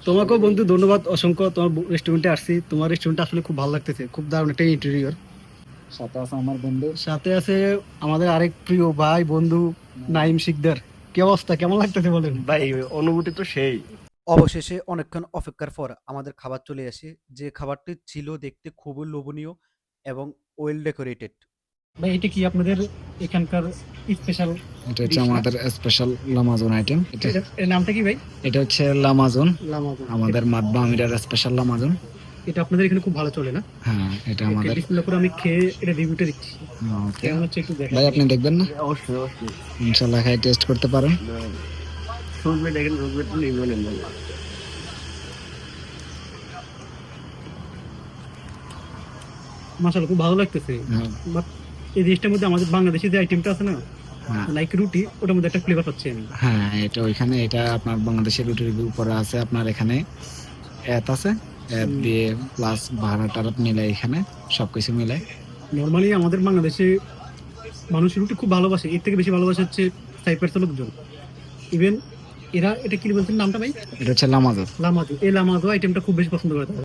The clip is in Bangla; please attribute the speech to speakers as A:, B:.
A: তোমাকেও বন্ধু ধন্যবাদ অসংখ্য। তোমার রেস্টুরেন্টে আসছি, তোমার রেস্টুরেন্ট আসলে খুব ভালো লাগতেছে, খুব দারুণ একটা ইন্টেরিয়র।
B: সাথে আছে আমার বন্ধু।
A: সাথে আছে আমাদের আরেক প্রিয় ভাই বন্ধু নাইম শিকদার। কি অবস্থা, কেমন লাগতেছে বলেন?
C: ভাই অনুভূতি তো সেই।
D: অবশেষে অনেকক্ষণ অপেক্ষার পর আমাদের খাবার চলে আসে, যে খাবারটি ছিল দেখতে খুবই লোভনীয় এবং ওয়েল ডেকোরেটেড।
A: ভাই এটা কি আপনাদের এখানকার স্পেশাল
B: এটা হচ্ছে
A: ডিশ না?
B: আমাদের স্পেশাল লামাজন আইটেম। এটা
A: এর নামটা কি ভাই?
B: এটা হচ্ছে লামাজন,
A: লামাজুন।
B: আমাদের মাদবা আমিরার স্পেশাল লামাজন।
A: এটা আপনাদের এখানে খুব ভালো চলে না?
B: হ্যাঁ, এটা
A: ওকে,
B: আমাদের।
A: বিসমিল্লাহ করে আমি খেয়ে এটা রিভিউটা দিচ্ছি।
B: ওকে
A: কেমন হচ্ছে একটু দেখেন।
B: ভাই, আপনি দেখবেন না?
C: অবশ্যই অবশ্যই।
B: ইনশাল্লাহ খাই টেস্ট করতে পারেন।
C: সজবে দেখেন, সজবে নিয়ে নেন।
A: মাশাআল্লাহ খুব ভালো লাগতেছে।
B: হ্যাঁ,
A: বাট এই জিনিসটার মধ্যে আমাদের বাংলাদেশি যে আইটেমটা আছে না,
B: হ্যাঁ,
A: লাইক রুটি, ওটার মধ্যে একটা ফ্লেভার পাচ্ছি আমি।
B: হ্যাঁ, এটা ওইখানে, এটা আপনার বাংলাদেশের রুটির উপরে আছে, আপনার এখানে এত আছে, এত দিয়ে প্লাস ভাড়া টাড়া মিলে এখানে সবকিছু মিলে।
A: নর্মালি আমাদের বাংলাদেশে মানুষ রুটি খুব ভালোবাসে, এর থেকে বেশি ভালোবাসে হচ্ছে সাইপ্রাসের লোকজন। ইভেন এরা এটা কি বলছেন নামটা ভাই?
B: এটা হচ্ছে লামাজন।
A: লামাজু, এই লামাজু আইটেমটা খুব বেশি পছন্দ করে তারা।